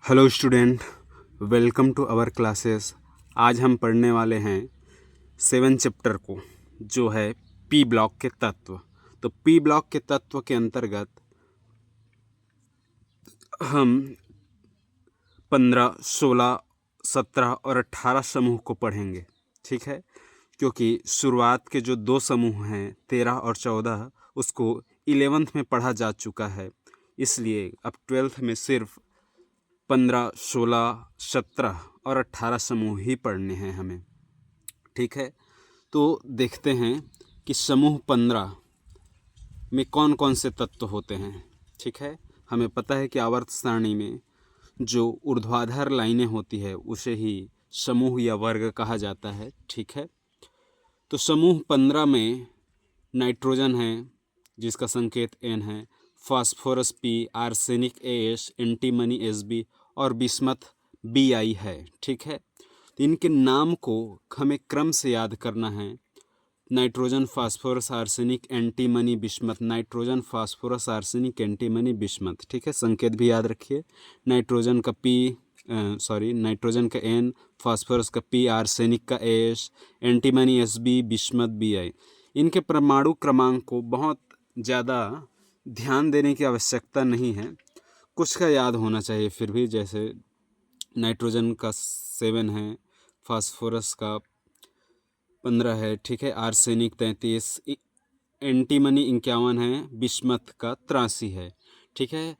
Hello student, welcome to our classes. आज हम पढ़ने वाले हैं 7 चैप्टर को, जो है पी ब्लॉक के तत्व। तो पी ब्लॉक के तत्व के अंतर्गत हम 15, 16, 17 और 18 समूह को पढ़ेंगे। ठीक है, क्योंकि शुरुआत के जो 2 समूह हैं 13 और 14 उसको 11th में पढ़ा जा चुका है, इसलिए अब 12th में सिर्फ 15, 16, 17 और 18 समूह ही पढ़ने हैं हमें। ठीक है, तो देखते हैं कि समूह 15 में कौन कौन से तत्व होते हैं। ठीक है, हमें पता है कि आवर्त सारणी में जो ऊर्ध्वाधर लाइनें होती है उसे ही समूह या वर्ग कहा जाता है। ठीक है, तो समूह 15 में नाइट्रोजन है जिसका संकेत N है, phosphorus P, arsenic AS, antimony SB और बिस्मथ BI है। ठीक है, तो इनके नाम को हमें क्रम से याद करना है। Nitrogen, phosphorus, arsenic, antimony, bismuth. Nitrogen, phosphorus, arsenic, antimony, bismuth. ठीक है, संकेत भी याद रखिए। नाइट्रोजन का नाइट्रोजन का N, फास्फोरस का P, आर्सेनिक का AS, antimony SB, bismuth BI। इनके परमाणु क्रमांक को बहुत ज़्यादा ध्यान देने की आवश्यकता नहीं है, कुछ का याद होना चाहिए फिर भी। जैसे नाइट्रोजन का 7 है, फास्फोरस का 15 है। ठीक है, आर्सेनिक 33, एंटीमनी 51 है, बिस्मथ का 83 है। ठीक है,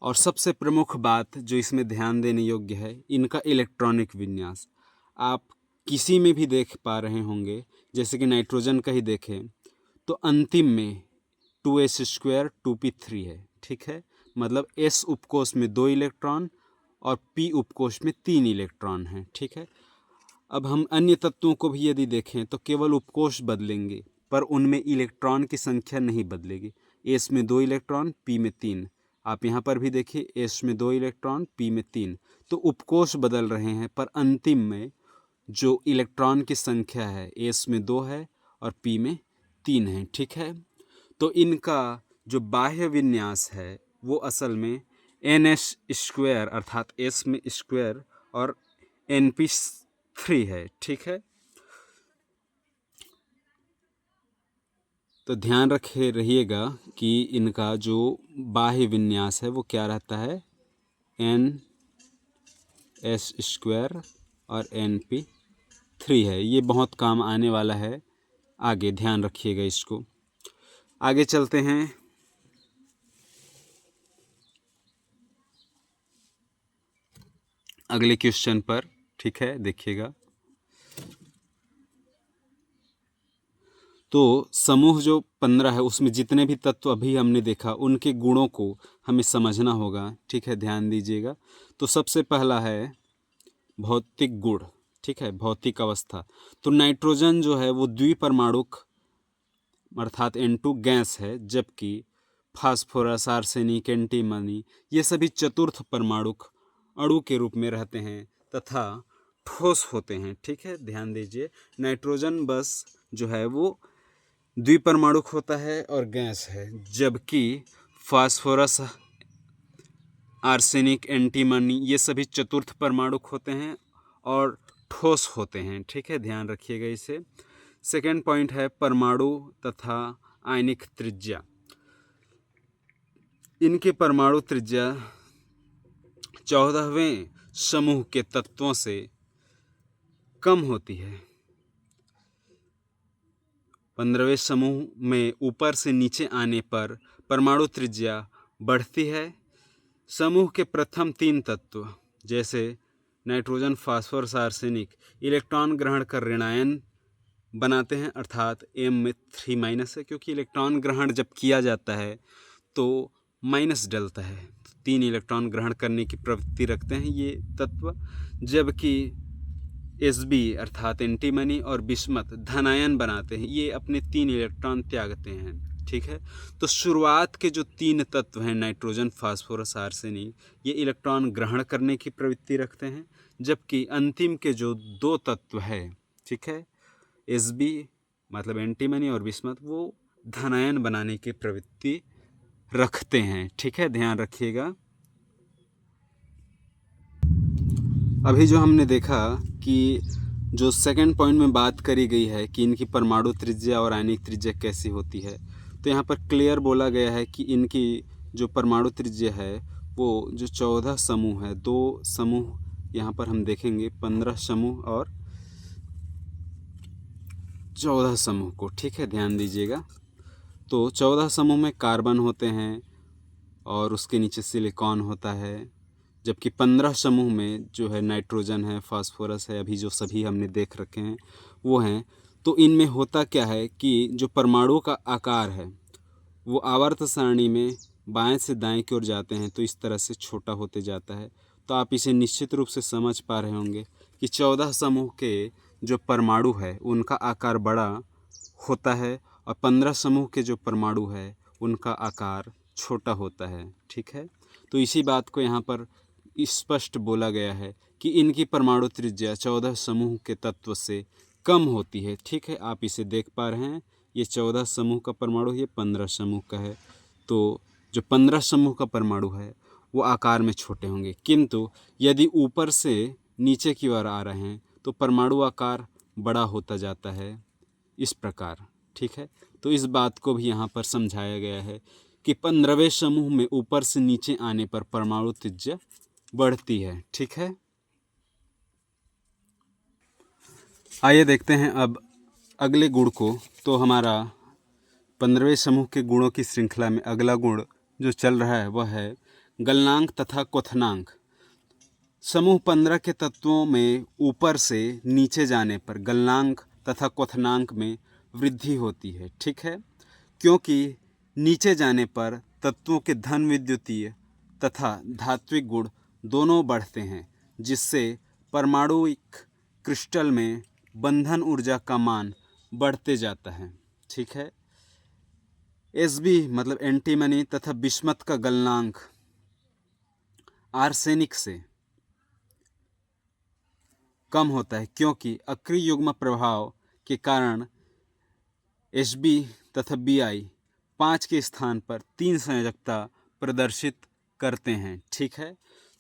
और सबसे प्रमुख बात जो इसमें ध्यान देने योग्य है, इनका इलेक्ट्रॉनिक विन्यास। आप किसी में भी देख पा रहे होंगे, जैसे कि नाइट्रोजन का ही देखें तो अंतिम में 2s² 2p3 है। ठीक है, मतलब s उपकोष में 2 इलेक्ट्रॉन और p उपकोष में 3 इलेक्ट्रॉन हैं। ठीक है, अब हम अन्य तत्वों को भी यदि देखें तो केवल उपकोष बदलेंगे, पर उनमें इलेक्ट्रॉन की संख्या नहीं बदलेगी। s में 2 इलेक्ट्रॉन, p में 3। आप यहाँ पर भी देखिए, s में 2 इलेक्ट्रॉन, p में 3। तो उपकोष बदल रहे हैं, पर अंतिम में जो इलेक्ट्रॉन की संख्या है s में 2 है और p में 3 है। ठीक है, तो इनका जो बाह्य विन्यास है वो असल में NS² अर्थात s में स्क्वायर और NP3 है। ठीक है, तो ध्यान रखे रहिएगा कि इनका जो बाह्य विन्यास है वो क्या रहता है, NS² और NP3 है। ये बहुत काम आने वाला है आगे, ध्यान रखिएगा इसको। आगे चलते हैं। अगले क्वेश्चन पर। ठीक है, देखिएगा। तो समूह जो 15 है उसमें जितने भी तत्व अभी हमने देखा उनके गुणों को हमें समझना होगा। ठीक है, ध्यान दीजिएगा। तो सबसे पहला है भौतिक गुण। ठीक है, भौतिक अवस्था। तो नाइट्रोजन जो है वो द्विपरमाणुक अर्थात N2 गैस है, जबकि फास्फोरस, आर्सेनिक, एंटीमनी ये सभी चतुर्थ परमाणुक अणु के रूप में रहते हैं तथा ठोस होते हैं। ठीक है, ध्यान दीजिए। नाइट्रोजन बस जो है वो द्विपरमाणुक होता है और गैस है, जबकि फास्फोरस, आर्सेनिक, एंटीमनी ये सभी चतुर्थ परमाणुक होते हैं और ठोस होते हैं। ठीक है, ध्यान रखिएगा इसे। सेकेंड पॉइंट है परमाणु तथा आयनिक त्रिज्या। इनकी परमाणु त्रिज्या 14वें समूह के तत्वों से कम होती है। 15वें समूह में ऊपर से नीचे आने पर परमाणु त्रिज्या बढ़ती है। समूह के प्रथम 3 तत्व जैसे नाइट्रोजन, फास्फोरस, आर्सेनिक इलेक्ट्रॉन ग्रहण कर ऋणायन बनाते हैं, अर्थात M में 3- है, क्योंकि इलेक्ट्रॉन ग्रहण जब किया जाता है तो माइनस डलता है, तो 3 इलेक्ट्रॉन ग्रहण करने की प्रवृत्ति रखते हैं ये तत्व। जबकि SB अर्थात एंटीमनी और बिस्मथ धनायन बनाते हैं, ये अपने 3 इलेक्ट्रॉन त्यागते हैं। ठीक है, तो शुरुआत के जो 3 तत्व हैं नाइट्रोजन, फास्फोरस, आर्सेनिक, ये इलेक्ट्रॉन ग्रहण करने की प्रवृत्ति रखते हैं, जबकि अंतिम के जो 2 तत्व है, ठीक है, SB मतलब एंटीमनी और बिस्मथ, वो धनायन बनाने की प्रवृत्ति रखते हैं। ठीक है, ध्यान रखिएगा। अभी जो हमने देखा कि जो सेकंड पॉइंट में बात करी गई है कि इनकी परमाणु त्रिज्या और आयनिक त्रिज्या कैसी होती है, तो यहाँ पर क्लियर बोला गया है कि इनकी जो परमाणु त्रिज्या है वो जो 14 समूह है, 2 समूह यहाँ पर हम देखेंगे, 15 समूह और 14 समूह को, ठीक है, ध्यान दीजिएगा। तो 14 समूह में कार्बन होते हैं और उसके नीचे सिलिकॉन होता है, जबकि 15 समूह में जो है नाइट्रोजन है, फास्फोरस है, अभी जो सभी हमने देख रखे हैं वो हैं। तो इनमें होता क्या है कि जो परमाणु का आकार है वो आवर्त सारणी में बाएं से दाएं की ओर जाते हैं, तो इस तरह से छोटा होते जाता है। तो आप इसे निश्चित रूप से समझ पा रहे होंगे कि 14 समूह के जो परमाणु है उनका आकार बड़ा होता है और 15 समूह के जो परमाणु है उनका आकार छोटा होता है, ठीक है। तो इसी बात को यहाँ पर स्पष्ट बोला गया है कि इनकी परमाणु त्रिज्या 14 समूह के तत्व से कम होती है, ठीक है। आप इसे देख पा रहे हैं, ये 14 समूह का परमाणु, ये 15 समूह का है। तो जो 15 समूह का परमाणु है वो आकार में छोटे होंगे, किंतु यदि ऊपर से नीचे की ओर आ रहे हैं तो परमाणु आकार बड़ा होता जाता है, इस प्रकार, ठीक है। तो इस बात को भी यहाँ पर समझाया गया है कि 15वें समूह में ऊपर से नीचे आने पर परमाणु त्रिज्या बढ़ती है, ठीक है। आइए देखते हैं अब अगले गुण को। तो हमारा 15वें समूह के गुणों की श्रृंखला में अगला गुण जो चल रहा है वह है गलनांक तथा क्वथनांक। समूह 15 के तत्वों में ऊपर से नीचे जाने पर गलनांक तथा क्वथनांक में वृद्धि होती है, ठीक है, क्योंकि नीचे जाने पर तत्वों के धन विद्युतीय तथा धात्विक गुण दोनों बढ़ते हैं, जिससे परमाणुइक क्रिस्टल में बंधन ऊर्जा का मान बढ़ते जाता है, ठीक है। Sb मतलब एंटीमनी तथा बिस्मथ का गलनांक आर्सेनिक से कम होता है, क्योंकि अक्रिय युग्म प्रभाव के कारण Hb तथा Bi 5 के स्थान पर 3 संयोजकता प्रदर्शित करते हैं, ठीक है।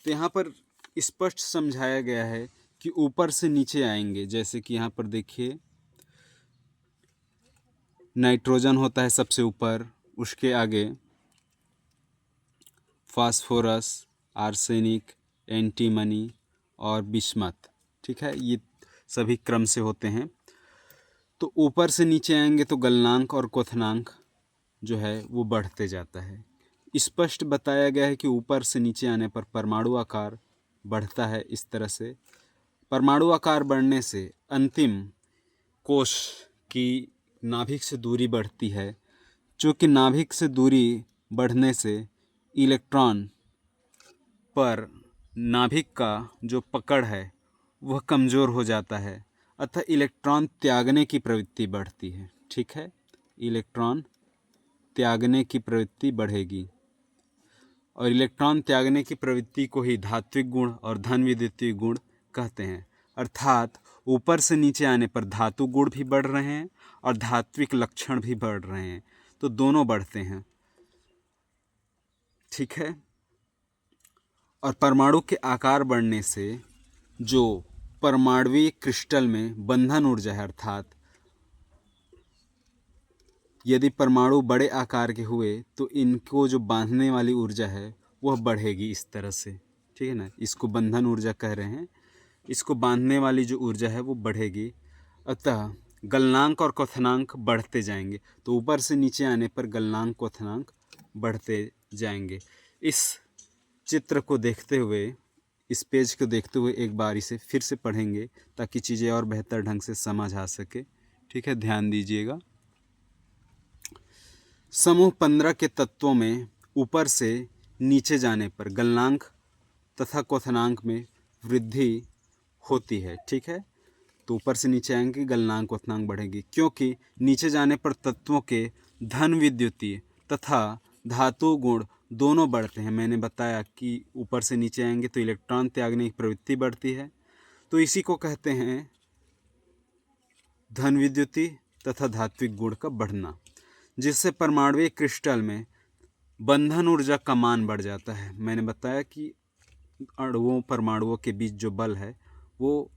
तो यहाँ पर स्पष्ट समझाया गया है कि ऊपर से नीचे आएंगे, जैसे कि यहाँ पर देखिए नाइट्रोजन होता है सबसे ऊपर, उसके आगे फास्फोरस, आर्सेनिक, एंटीमनी और बिस्मथ, ठीक है, ये सभी क्रम से होते हैं। तो ऊपर से नीचे आएंगे तो गलनांक और क्वथनांक जो है वो बढ़ते जाता है। स्पष्ट बताया गया है कि ऊपर से नीचे आने पर परमाणु आकार बढ़ता है। इस तरह से परमाणु आकार बढ़ने से अंतिम कोश की नाभिक से दूरी बढ़ती है, चूँकि नाभिक से दूरी बढ़ने से इलेक्ट्रॉन पर नाभिक का जो पकड़ है वह कमज़ोर हो जाता है, अतः इलेक्ट्रॉन त्यागने की प्रवृत्ति बढ़ती है, ठीक है। इलेक्ट्रॉन त्यागने की प्रवृत्ति बढ़ेगी और इलेक्ट्रॉन त्यागने की प्रवृत्ति को ही धात्विक गुण और धन विद्युतीय गुण कहते हैं। अर्थात ऊपर से नीचे आने पर धातु गुण भी बढ़ रहे हैं और धात्विक लक्षण भी बढ़ रहे हैं, तो दोनों बढ़ते हैं, ठीक है। और परमाणु के आकार बढ़ने से जो परमाणुवीय क्रिस्टल में बंधन ऊर्जा है, अर्थात यदि परमाणु बड़े आकार के हुए तो इनको जो बांधने वाली ऊर्जा है वह बढ़ेगी, इस तरह से, ठीक है ना। इसको बंधन ऊर्जा कह रहे हैं, इसको बांधने वाली जो ऊर्जा है वो बढ़ेगी, अतः गलनांक और क्वथनांक बढ़ते जाएंगे। तो ऊपर से नीचे आने पर गलनांक क्वथनांक बढ़ते जाएंगे। इस चित्र को देखते हुए, इस पेज को देखते हुए एक बार इसे फिर से पढ़ेंगे ताकि चीज़ें और बेहतर ढंग से समझ आ सके, ठीक है, ध्यान दीजिएगा। समूह 15 के तत्वों में ऊपर से नीचे जाने पर गलनांक तथा क्वथनांक में वृद्धि होती है, ठीक है। तो ऊपर से नीचे आएंगे गलनांक क्वथनांक बढ़ेगी, क्योंकि नीचे जाने पर तत्वों के धन विद्युतीय तथा धातु गुण दोनों बढ़ते हैं। मैंने बताया कि ऊपर से नीचे आएंगे तो इलेक्ट्रॉन त्यागने की प्रवृत्ति बढ़ती है, तो इसी को कहते हैं धन विद्युतीय तथा धात्विक गुण का बढ़ना, जिससे परमाणुवीय क्रिस्टल में बंधन ऊर्जा का मान बढ़ जाता है। मैंने बताया कि अणुओं परमाणुओं के बीच जो बल है वो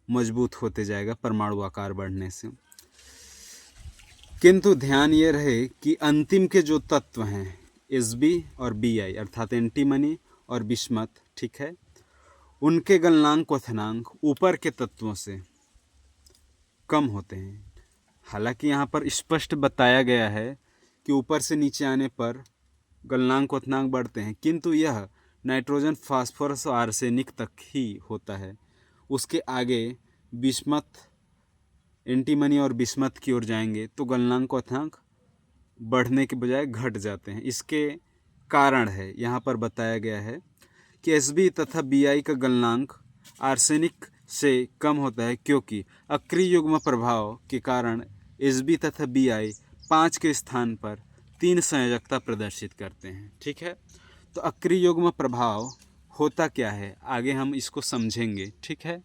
मजबूत होते जाएगा परमाणु आकार बढ़ने से। किंतु ध्यान ये रहे कि अंतिम के जो तत्व हैं Sb और Bi अर्थात एंटीमनी और बिस्मथ, ठीक है, उनके गलनांक क्वथनांक ऊपर के तत्वों से कम होते हैं। हालांकि यहाँ पर स्पष्ट बताया गया है कि ऊपर से नीचे आने पर गलनांक क्वथनांक बढ़ते हैं, किंतु यह नाइट्रोजन, फास्फोरस और आर्सेनिक तक ही होता है। उसके आगे बिस्मथ, एंटीमनी और बिस्मथ की ओर जाएंगे तो गलनांक क्वथनांक बढ़ने के बजाय घट जाते हैं। इसके कारण है यहाँ पर बताया गया है कि Sb तथा Bi का गलनांक आर्सेनिक से कम होता है, क्योंकि अक्रिय युग्म प्रभाव के कारण Sb तथा Bi 5 के स्थान पर 3 संयोजकता प्रदर्शित करते हैं। ठीक है, तो अक्रिय युग्म प्रभाव होता क्या है आगे हम इसको समझेंगे। ठीक है,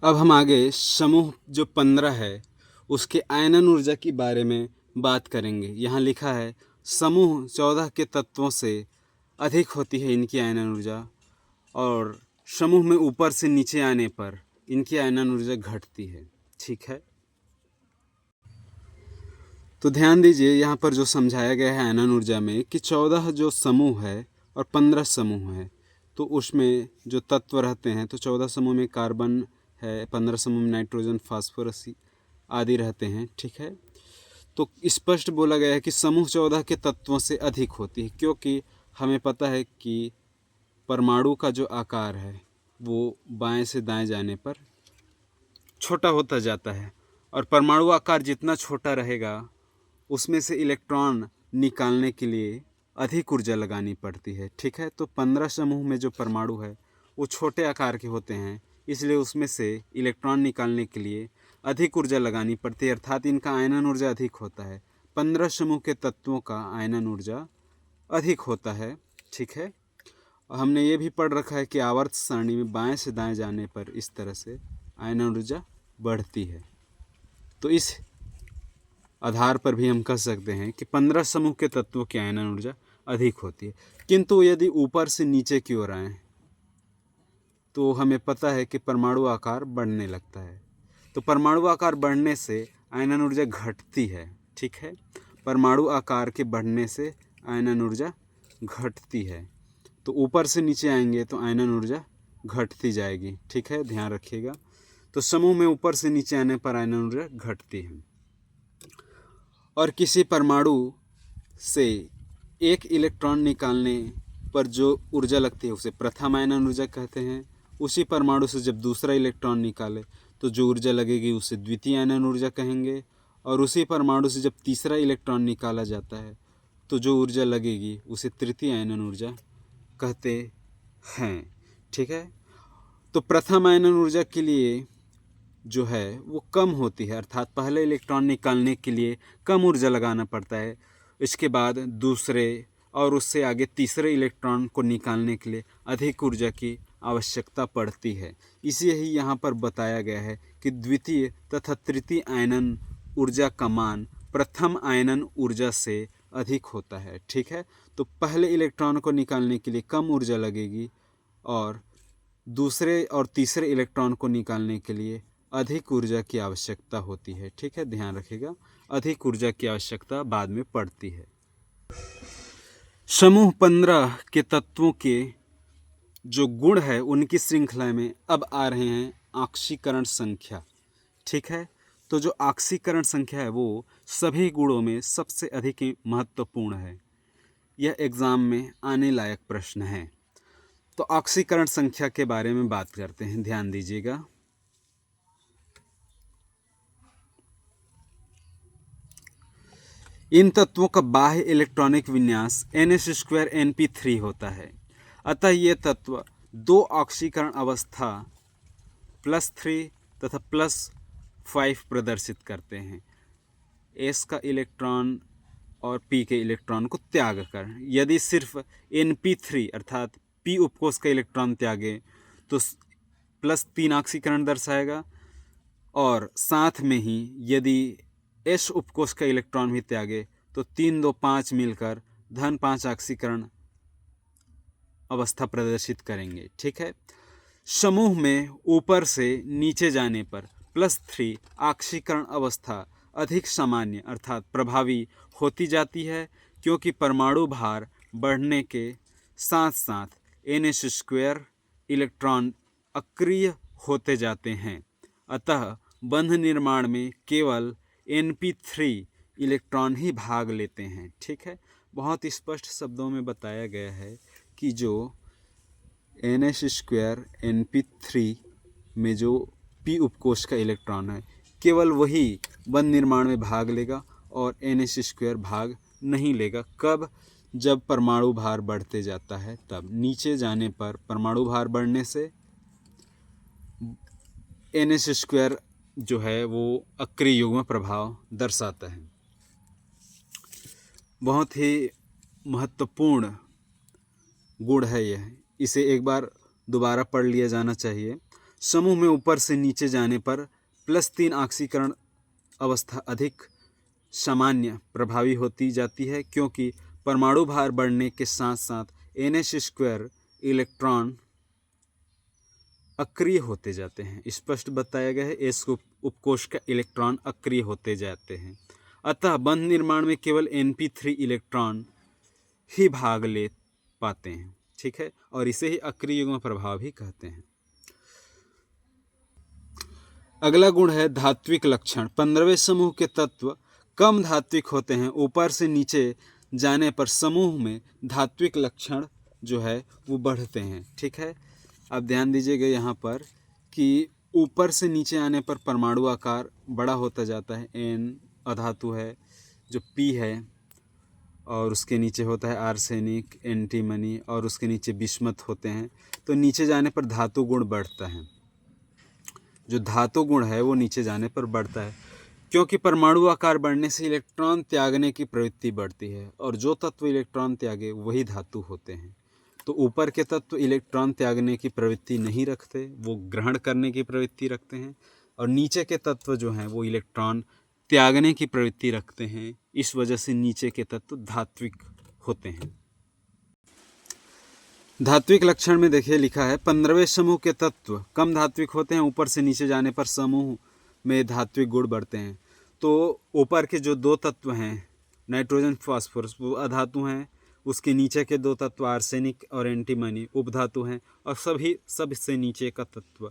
अब हम आगे समूह जो 15 है उसके आयनन ऊर्जा के बारे में बात करेंगे। यहाँ लिखा है समूह 14 के तत्वों से अधिक होती है इनकी आयनन ऊर्जा, और समूह में ऊपर से नीचे आने पर इनकी आयनन ऊर्जा घटती है। ठीक है, तो ध्यान दीजिए यहाँ पर जो समझाया गया है आयनन ऊर्जा में कि 14 जो समूह है और 15 समूह है, तो उसमें जो तत्व रहते हैं, तो 14 समूह में कार्बन है, 15 समूह में नाइट्रोजन, फास्फोरस आदि रहते हैं। ठीक है, तो स्पष्ट बोला गया है कि समूह 14 के तत्वों से अधिक होती है, क्योंकि हमें पता है कि परमाणु का जो आकार है वो बाएं से दाएं जाने पर छोटा होता जाता है, और परमाणु आकार जितना छोटा रहेगा उसमें से इलेक्ट्रॉन निकालने के लिए अधिक ऊर्जा लगानी पड़ती है। ठीक है, तो 15 समूह में जो परमाणु है वो छोटे आकार के होते हैं, इसलिए उसमें से इलेक्ट्रॉन निकालने के लिए अधिक ऊर्जा लगानी पड़ती है, अर्थात इनका आयनन ऊर्जा अधिक होता है। 15 समूह के तत्वों का आयनन ऊर्जा अधिक होता है। ठीक है, और हमने ये भी पढ़ रखा है कि आवर्त सारणी में बाएं से दाएं जाने पर इस तरह से आयनन ऊर्जा बढ़ती है। तो इस आधार पर भी हम कह सकते हैं कि 15 समूह के तत्वों की आयनन ऊर्जा अधिक होती है। किंतु यदि ऊपर से नीचे की ओर आए तो हमें पता है कि परमाणु आकार बढ़ने लगता है, तो परमाणु आकार बढ़ने से आयनन ऊर्जा घटती है। ठीक है, परमाणु आकार के बढ़ने से आयनन ऊर्जा घटती है, तो ऊपर से नीचे आएंगे तो आयनन ऊर्जा घटती जाएगी। ठीक है, ध्यान रखिएगा। तो समूह में ऊपर से नीचे आने पर आयनन ऊर्जा घटती है, और किसी परमाणु से एक इलेक्ट्रॉन निकालने पर जो ऊर्जा लगती है उसे प्रथम आयनन ऊर्जा कहते हैं। उसी परमाणु से जब दूसरा इलेक्ट्रॉन निकाले तो जो ऊर्जा लगेगी उसे द्वितीय आयनन ऊर्जा कहेंगे, और उसी परमाणु से जब तीसरा इलेक्ट्रॉन निकाला जाता है तो जो ऊर्जा लगेगी उसे तृतीय आयनन ऊर्जा कहते हैं। ठीक है, तो प्रथम आयनन ऊर्जा के लिए जो है वो कम होती है, अर्थात पहले इलेक्ट्रॉन निकालने के लिए कम ऊर्जा लगाना पड़ता है, इसके बाद दूसरे और उससे आगे तीसरे इलेक्ट्रॉन को निकालने के लिए अधिक ऊर्जा की आवश्यकता पड़ती है। इसे ही यहाँ पर बताया गया है कि द्वितीय तथा तृतीय आयनन ऊर्जा का मान प्रथम आयनन ऊर्जा से अधिक होता है। ठीक है, तो पहले इलेक्ट्रॉन को निकालने के लिए कम ऊर्जा लगेगी और दूसरे और तीसरे इलेक्ट्रॉन को निकालने के लिए अधिक ऊर्जा की आवश्यकता होती है। ठीक है, ध्यान रखिएगा, अधिक ऊर्जा की आवश्यकता बाद में पड़ती है। समूह 15 के तत्वों के जो गुण है उनकी श्रृंखला में अब आ रहे हैं ऑक्सीकरण संख्या। ठीक है, तो जो ऑक्सीकरण संख्या है वो सभी गुणों में सबसे अधिक महत्वपूर्ण है। यह एग्जाम में आने लायक प्रश्न है। तो ऑक्सीकरण संख्या के बारे में बात करते हैं, ध्यान दीजिएगा। इन तत्वों का बाह्य इलेक्ट्रॉनिक विन्यास NH2 Np3 होता है, अतः ये तत्व दो ऑक्सीकरण अवस्था +3 तथा +5 प्रदर्शित करते हैं। S का इलेक्ट्रॉन और P के इलेक्ट्रॉन को त्याग कर, यदि सिर्फ Np3 अर्थात P उपकोष का इलेक्ट्रॉन त्यागे तो +3 ऑक्सीकरण दर्शाएगा, और साथ में ही यदि S उपकोष का इलेक्ट्रॉन भी त्यागे तो 3 2 5 मिलकर -5 ऑक्सीकरण अवस्था प्रदर्शित करेंगे। ठीक है, समूह में ऊपर से नीचे जाने पर +3 आक्सीकरण अवस्था अधिक सामान्य अर्थात प्रभावी होती जाती है, क्योंकि परमाणु भार बढ़ने के साथ साथ NH² इलेक्ट्रॉन अक्रिय होते जाते हैं। अतः बंध निर्माण में केवल Np3 इलेक्ट्रॉन ही भाग लेते हैं। ठीक है, बहुत स्पष्ट शब्दों में बताया गया है कि जो NH² Np3 में जो p उपकोष का इलेक्ट्रॉन है केवल वही बंध निर्माण में भाग लेगा और NH² भाग नहीं लेगा। कब? जब परमाणु भार बढ़ते जाता है तब। नीचे जाने पर परमाणु भार बढ़ने से NH² जो है वो अक्रिय युग्म प्रभाव दर्शाता है। बहुत ही महत्वपूर्ण गुण है यह, इसे एक बार दोबारा पढ़ लिया जाना चाहिए। समूह में ऊपर से नीचे जाने पर +3 ऑक्सीकरण अवस्था अधिक सामान्य प्रभावी होती जाती है, क्योंकि परमाणु भार बढ़ने के साथ साथ NH² इलेक्ट्रॉन अक्रिय होते जाते हैं। स्पष्ट बताया गया है, S उपकोष का इलेक्ट्रॉन अक्रिय होते जाते हैं। अतः बंध निर्माण में केवल Np3 इलेक्ट्रॉन ही भाग ले पाते हैं। ठीक है, और इसे ही अक्रिय युग्म प्रभाव ही कहते हैं। अगला गुण है धात्विक लक्षण। 15वें समूह के तत्व कम धात्विक होते हैं। ऊपर से नीचे जाने पर समूह में धात्विक लक्षण जो है वो बढ़ते हैं। ठीक है, आप ध्यान दीजिएगा यहाँ पर कि ऊपर से नीचे आने पर परमाणु आकार बड़ा होता जाता है। N अधातु है, जो P है, और उसके नीचे होता है आर्सेनिक, एंटीमनी, और उसके नीचे बिस्मथ होते हैं। तो नीचे जाने पर धातु गुण बढ़ता है। जो धातु गुण है वो नीचे जाने पर बढ़ता है, क्योंकि परमाणु आकार बढ़ने से इलेक्ट्रॉन त्यागने की प्रवृत्ति बढ़ती है, और जो तत्व इलेक्ट्रॉन त्यागे वही धातु होते हैं। तो ऊपर के तत्व इलेक्ट्रॉन त्यागने की प्रवृत्ति नहीं रखते, वो ग्रहण करने की प्रवृत्ति रखते हैं, और नीचे के तत्व जो हैं वो इलेक्ट्रॉन त्यागने की प्रवृत्ति रखते हैं। इस वजह से नीचे के तत्व धात्विक होते हैं। धात्विक लक्षण में देखिए लिखा है 15वें समूह के तत्व कम धात्विक होते हैं। ऊपर से नीचे जाने पर समूह में धात्विक गुण बढ़ते हैं। तो ऊपर के जो दो तत्व हैं नाइट्रोजन फास्फोरस वो अधातु हैं, उसके नीचे के दो तत्व आर्सेनिक और एंटीमनी उपधातु हैं, और सबसे नीचे का तत्व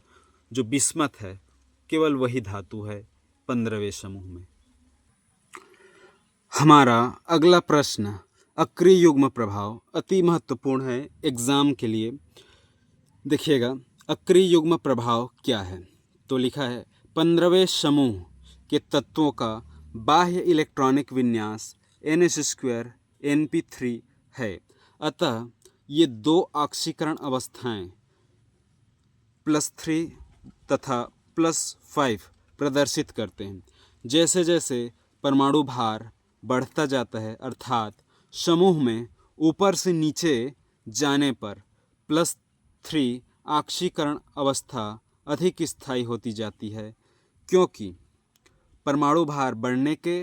जो बिस्मथ है केवल वही धातु है 15वें समूह में। हमारा अगला प्रश्न अक्रिय युग्म प्रभाव अति महत्वपूर्ण है एग्जाम के लिए। देखिएगा अक्रिय युग्म प्रभाव क्या है। तो लिखा है 15वें समूह के तत्वों का बाह्य इलेक्ट्रॉनिक विन्यास NH² Np3 है। अतः ये दो ऑक्सीकरण अवस्थाएं +3 तथा +5 प्रदर्शित करते हैं। जैसे जैसे परमाणु भार बढ़ता जाता है, अर्थात समूह में ऊपर से नीचे जाने पर +3 ऑक्सीकरण अवस्था अधिक स्थायी होती जाती है, क्योंकि परमाणु भार बढ़ने के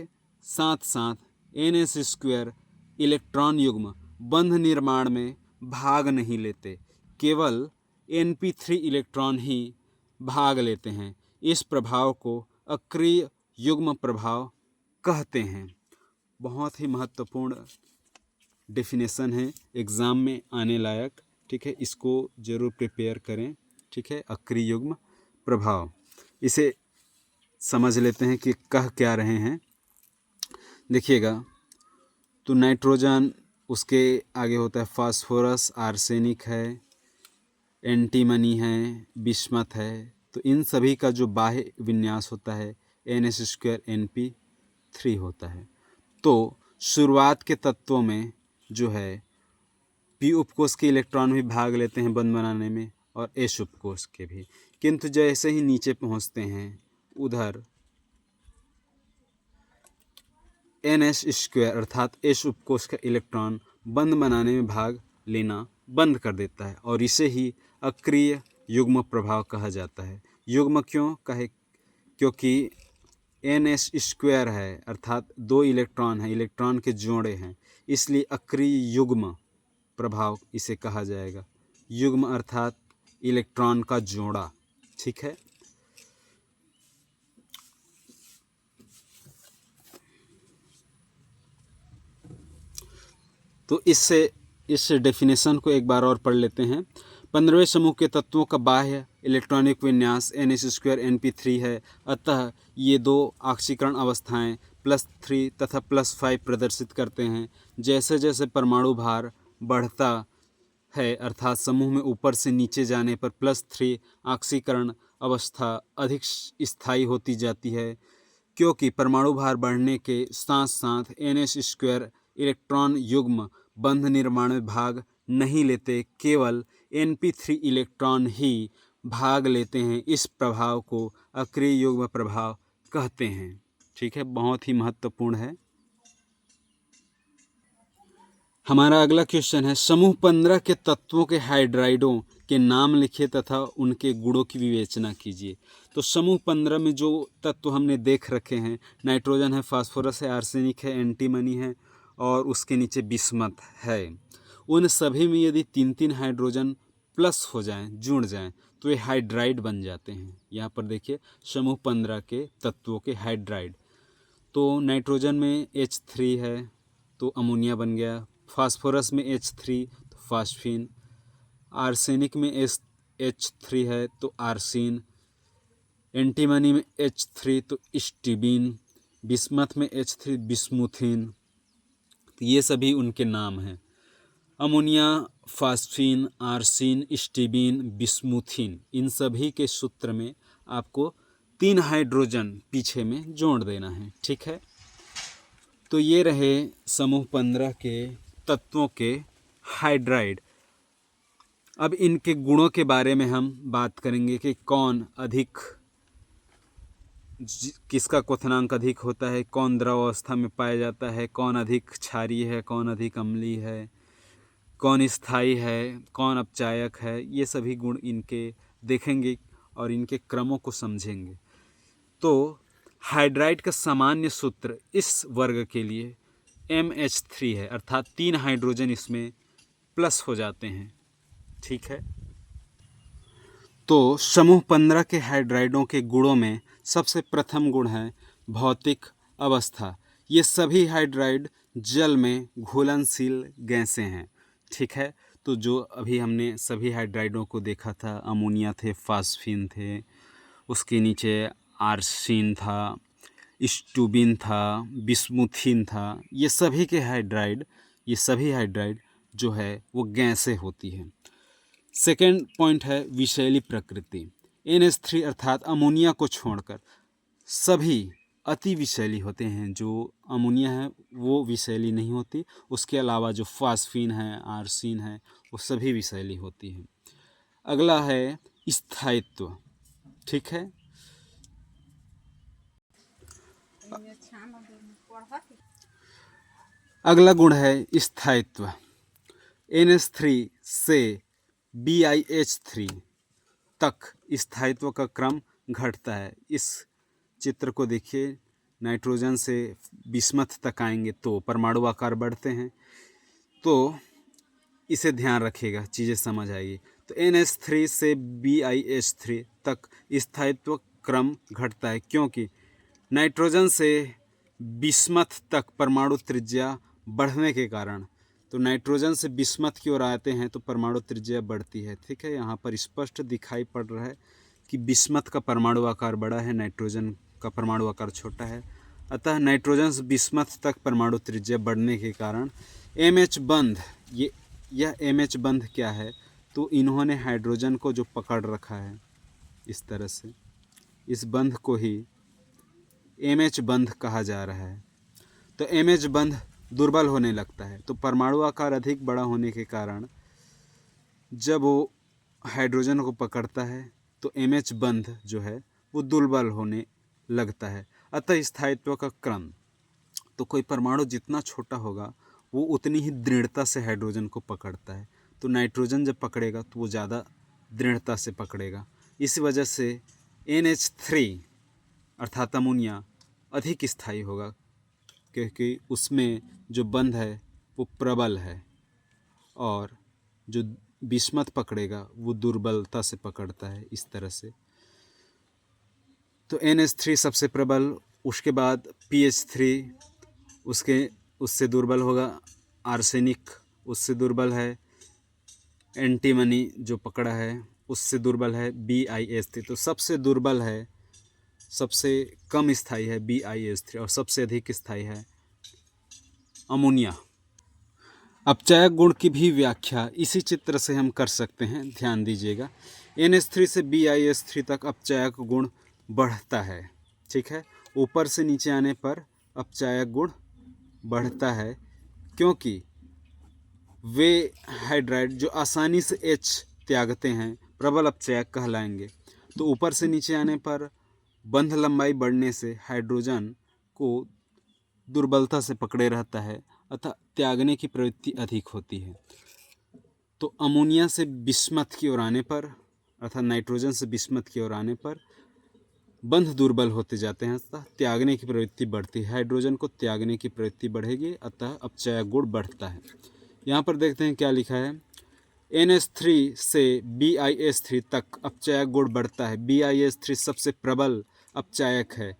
साथ साथ NH² इलेक्ट्रॉन युग्म बंध निर्माण में भाग नहीं लेते, केवल Np3 इलेक्ट्रॉन ही भाग लेते हैं। इस प्रभाव को अक्रिय युग्म प्रभाव कहते हैं। बहुत ही महत्वपूर्ण डेफिनेशन है, एग्ज़ाम में आने लायक। ठीक है, इसको ज़रूर प्रिपेयर करें। ठीक है, अक्रिय युग्म प्रभाव, इसे समझ लेते हैं कि कह क्या रहे हैं। देखिएगा तो नाइट्रोजन, उसके आगे होता है फास्फोरस, आर्सेनिक है, एंटीमनी है, बिस्मथ है। तो इन सभी का जो बाह्य विन्यास होता है NH² Np3 होता है। तो शुरुआत के तत्वों में जो है P उपकोष के इलेक्ट्रॉन भी भाग लेते हैं बंध बनाने में, और S उपकोष के भी, किंतु जैसे ही नीचे पहुंचते हैं उधर NH² अर्थात S उपकोष का इलेक्ट्रॉन बंध बनाने में भाग लेना बंद कर देता है, और इसे ही अक्रिय युग्म प्रभाव कहा जाता है। युग्म क्यों कहे? क्योंकि NH² है, अर्थात दो इलेक्ट्रॉन हैं, इलेक्ट्रॉन के जोड़े हैं, इसलिए अक्रिय युग्म प्रभाव इसे कहा जाएगा। युग्म अर्थात इलेक्ट्रॉन का जोड़ा, ठीक है। तो इस डेफिनेशन को एक बार और पढ़ लेते हैं। 15वें समूह के तत्वों का बाह्य इलेक्ट्रॉनिक विन्यास NH² NP3 है, अतः ये दो ऑक्सीकरण अवस्थाएं +3 तथा +5 प्रदर्शित करते हैं। जैसे जैसे परमाणु भार बढ़ता है अर्थात समूह में ऊपर से नीचे जाने पर +3 ऑक्सीकरण अवस्था अधिक स्थायी होती जाती है, क्योंकि परमाणु भार बढ़ने के साथ साथ NH² इलेक्ट्रॉन युग्म बंध निर्माण में भाग नहीं लेते, केवल NP3 इलेक्ट्रॉन ही भाग लेते हैं। इस प्रभाव को अक्रिय युग्म प्रभाव कहते हैं, ठीक है। बहुत ही महत्वपूर्ण है। हमारा अगला क्वेश्चन है, समूह 15 के तत्वों के हाइड्राइडों के नाम लिखिए तथा उनके गुणों की विवेचना कीजिए। तो समूह 15 में जो तत्व हमने देख रखे हैं, नाइट्रोजन है, फास्फोरस है, आर्सेनिक है, एंटीमनी है और उसके नीचे बिस्मथ है। उन सभी में यदि 3-3 हाइड्रोजन प्लस हो जाएं, जुड़ जाएं, तो ये हाइड्राइड बन जाते हैं। यहाँ पर देखिए समूह 15 के तत्वों के हाइड्राइड। तो नाइट्रोजन में H3 है तो अमोनिया बन गया, फास्फोरस में H3 तो फास्फीन, आर्सेनिक में H3 है तो आर्सिन, एंटीमनी में H3 तो स्टीबीन, बिस्मथ में H3 बिस्मुथिन। तो ये सभी उनके नाम हैं। अमोनिया, फास्फीन, आर्सिन, स्टीबीन, बिस्मुथिन, इन सभी के सूत्र में आपको 3 हाइड्रोजन पीछे में जोड़ देना है, ठीक है। तो ये रहे समूह 15 के तत्वों के हाइड्राइड। अब इनके गुणों के बारे में हम बात करेंगे कि कौन अधिक, किसका क्वथनांक अधिक होता है, कौन द्रव अवस्था में पाया जाता है, कौन अधिक क्षारीय है, कौन अधिक अम्लीय है, कौन स्थायी है, कौन अपचायक है। ये सभी गुण इनके देखेंगे और इनके क्रमों को समझेंगे। तो हाइड्राइड का सामान्य सूत्र इस वर्ग के लिए MH3 है, अर्थात 3 हाइड्रोजन इसमें प्लस हो जाते हैं, ठीक है। तो समूह 15 के हाइड्राइडों के गुणों में सबसे प्रथम गुण है भौतिक अवस्था। ये सभी हाइड्राइड जल में घुलनशील गैसें हैं, ठीक है। तो जो अभी हमने सभी हाइड्राइडों को देखा था, अमोनिया थे, फास्फीन थे, उसके नीचे आर्सिन था, स्टूबिन था, बिस्मुथिन था, ये सभी के हाइड्राइड, ये सभी हाइड्राइड जो है वो गैसें होती हैं। सेकेंड पॉइंट है विषैली प्रकृति। NH3 अर्थात अमोनिया को छोड़कर सभी अति विषैली होते हैं। जो अमोनिया है वो विषैली नहीं होती, उसके अलावा जो फास्फीन है, आर्सिन है, वो सभी विषैली होती है। अगला है स्थायित्व, ठीक है। अगला गुण है स्थायित्व। NH3 से BiH3 तक स्थायित्व का क्रम घटता है। इस चित्र को देखिए, नाइट्रोजन से बिस्मथ तक आएंगे तो परमाणु आकार बढ़ते हैं, तो इसे ध्यान रखिएगा, चीज़ें समझ आएगी। तो NH3 से BiH3 तक स्थायित्व क्रम घटता है, क्योंकि नाइट्रोजन से बिस्मथ तक परमाणु त्रिज्या बढ़ने के कारण, तो नाइट्रोजन से बिस्मथ की ओर आते हैं तो परमाणु त्रिज्या बढ़ती है, ठीक है। यहाँ पर स्पष्ट दिखाई पड़ रहा है कि बिस्मथ का परमाणु आकार बड़ा है, नाइट्रोजन का परमाणु आकार छोटा है। अतः नाइट्रोजन से बिस्मथ तक परमाणु त्रिज्या बढ़ने के कारण MH बंध, यह MH बंध क्या है, तो इन्होंने हाइड्रोजन को जो पकड़ रखा है इस तरह से, इस बंध को ही MH बंध कहा जा रहा है। तो MH बंध दुर्बल होने लगता है, तो परमाणु आकार अधिक बड़ा होने के कारण जब वो हाइड्रोजन को पकड़ता है तो MH बंध जो है वो दुर्बल होने लगता है। अतः स्थायित्व का क्रम, तो कोई परमाणु जितना छोटा होगा वो उतनी ही दृढ़ता से हाइड्रोजन को पकड़ता है। तो नाइट्रोजन जब पकड़ेगा तो वो ज़्यादा दृढ़ता से पकड़ेगा। इस वजह से NH3 अर्थात अमोनिया अधिक स्थायी होगा, क्योंकि उसमें जो बंध है वो प्रबल है। और जो बिस्मत पकड़ेगा वो दुर्बलता से पकड़ता है, इस तरह से। तो NH3 सबसे प्रबल, उसके बाद PH3, उससे दुर्बल होगा आर्सेनिक, उससे दुर्बल है एंटीमनी जो पकड़ा है, उससे दुर्बल है BiH3। तो सबसे दुर्बल है, सबसे कम स्थायी है BiH3 और सबसे अधिक स्थायी है अमोनिया। अपचायक गुण की भी व्याख्या इसी चित्र से हम कर सकते हैं, ध्यान दीजिएगा। NH3 से BiH3 तक अपचायक गुण बढ़ता है, ठीक है। ऊपर से नीचे आने पर अपचायक गुण बढ़ता है, क्योंकि वे हाइड्राइड जो आसानी से H त्यागते हैं प्रबल अपचायक कहलाएंगे। तो ऊपर से नीचे आने पर बंध लंबाई बढ़ने से हाइड्रोजन को दुर्बलता से पकड़े रहता है, अतः त्यागने की प्रवृत्ति अधिक होती है। तो अमोनिया से बिस्मथ की ओर आने पर, अर्थात नाइट्रोजन से बिस्मथ की ओर आने पर बंध दुर्बल होते जाते हैं, अतः त्यागने की प्रवृत्ति बढ़ती है। हाइड्रोजन को त्यागने की प्रवृत्ति बढ़ेगी, अतः अपचायक गुण बढ़ता है। यहाँ पर देखते हैं क्या लिखा है। NH3 से BiH3 तक अपचायक गुण बढ़ता है। BiH3 सबसे प्रबल अपचायक है।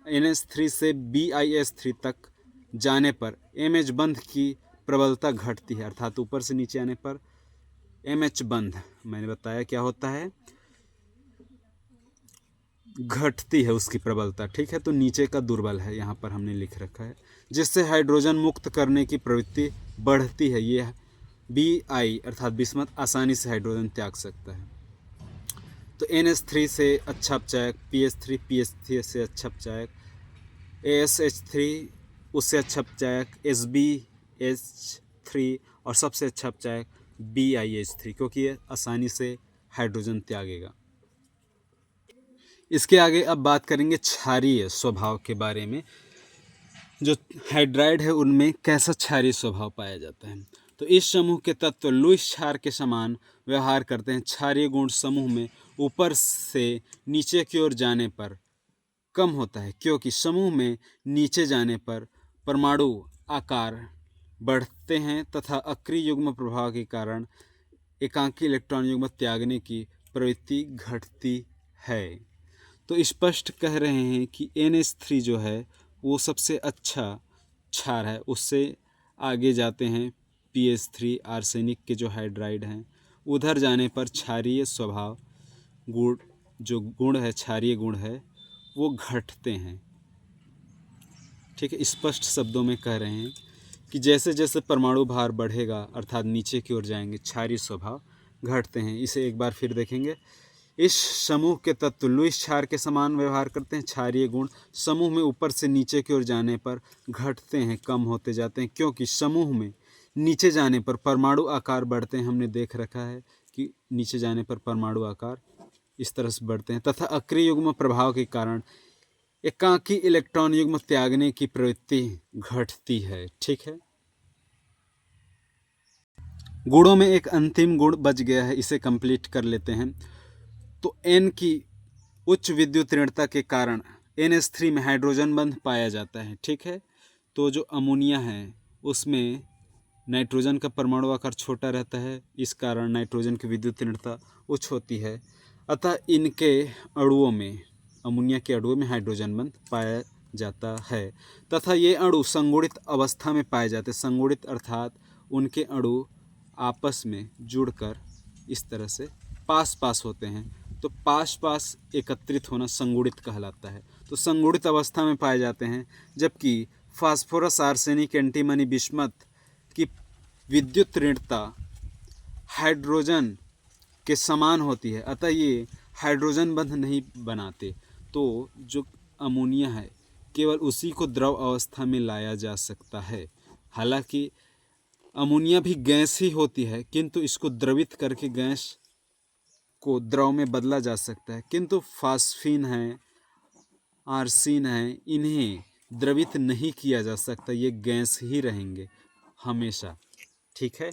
NH3 से BiH3 तक जाने पर MH बंध की प्रबलता घटती है, अर्थात ऊपर से नीचे आने पर MH बंध, मैंने बताया क्या होता है, घटती है उसकी प्रबलता, ठीक है। तो नीचे का दुर्बल है, यहाँ पर हमने लिख रखा है, जिससे हाइड्रोजन मुक्त करने की प्रवृत्ति बढ़ती है। ये Bi अर्थात बिस्मथ आसानी से हाइड्रोजन त्याग सकता है। तो NH3 से अच्छा अपचायक PH3 से अच्छा अपचायक ASH3 उससे अच्छा अपचायक SbH3 और सबसे अच्छा अपचायक BiH3, क्योंकि ये आसानी से हाइड्रोजन त्यागेगा। इसके आगे अब बात करेंगे क्षारीय स्वभाव के बारे में। जो हाइड्राइड है उनमें कैसा क्षारीय स्वभाव पाया जाता है। तो इस समूह के तत्व लुईस क्षार के समान व्यवहार करते हैं। क्षारीय गुण समूह में ऊपर से नीचे की ओर जाने पर कम होता है, क्योंकि समूह में नीचे जाने पर परमाणु आकार बढ़ते हैं तथा अक्रिय युग्म प्रभाव के कारण एकांकी इलेक्ट्रॉन युग्म त्यागने की प्रवृत्ति घटती है। तो स्पष्ट कह रहे हैं कि NH3 जो है वो सबसे अच्छा क्षार है। उससे आगे जाते हैं PH3 आर्सेनिक के जो हाइड्राइड हैं, उधर जाने पर क्षारीय स्वभाव गुण, जो गुण है क्षारीय गुण है, वो घटते हैं, ठीक है। स्पष्ट शब्दों में कह रहे हैं कि जैसे जैसे परमाणु भार बढ़ेगा, अर्थात नीचे की ओर जाएंगे, क्षारीय स्वभाव घटते हैं। इसे एक बार फिर देखेंगे। इस समूह के तत्व लुईस क्षार के समान व्यवहार करते हैं। क्षारीय गुण समूह में ऊपर से नीचे की ओर जाने पर घटते हैं, कम होते जाते हैं, क्योंकि समूह में नीचे जाने पर परमाणु आकार बढ़ते हैं। हमने देख रखा है कि नीचे जाने पर परमाणु आकार इस तरह से बढ़ते हैं तथा अक्रिय युग्म प्रभाव के कारण एकांकी इलेक्ट्रॉन युग्म त्यागने की प्रवृत्ति घटती है, ठीक है। गुणों में एक अंतिम गुण बच गया है, इसे कंप्लीट कर लेते हैं। तो N की उच्च विद्युत ऋणता के कारण NH3 में हाइड्रोजन बंध पाया जाता है, ठीक है। तो जो अमोनिया है उसमें नाइट्रोजन का परमाणु आकार छोटा रहता है, इस कारण नाइट्रोजन की विद्युत ऋणता उच्च होती है, अतः इनके अणुओं में, अमोनिया के अणुओं में हाइड्रोजन बंध पाया जाता है तथा ये अणु संगुणित अवस्था में पाए जाते हैं। संगुणित अर्थात उनके अणु आपस में जुड़कर इस तरह से पास पास होते हैं, तो पास पास एकत्रित होना संगुणित कहलाता है। तो संगुणित अवस्था में पाए जाते हैं, जबकि फास्फोरस आर्सेनिक एंटीमनी बिस्मथ की विद्युत ऋणता हाइड्रोजन के समान होती है, अतः ये हाइड्रोजन बंध नहीं बनाते। तो जो अमोनिया है केवल उसी को द्रव अवस्था में लाया जा सकता है। हालांकि अमोनिया भी गैस ही होती है, किंतु इसको द्रवित करके गैस को द्रव में बदला जा सकता है, किंतु फास्फीन है, आर्सीन है, इन्हें द्रवित नहीं किया जा सकता, ये गैस ही रहेंगे हमेशा, ठीक है।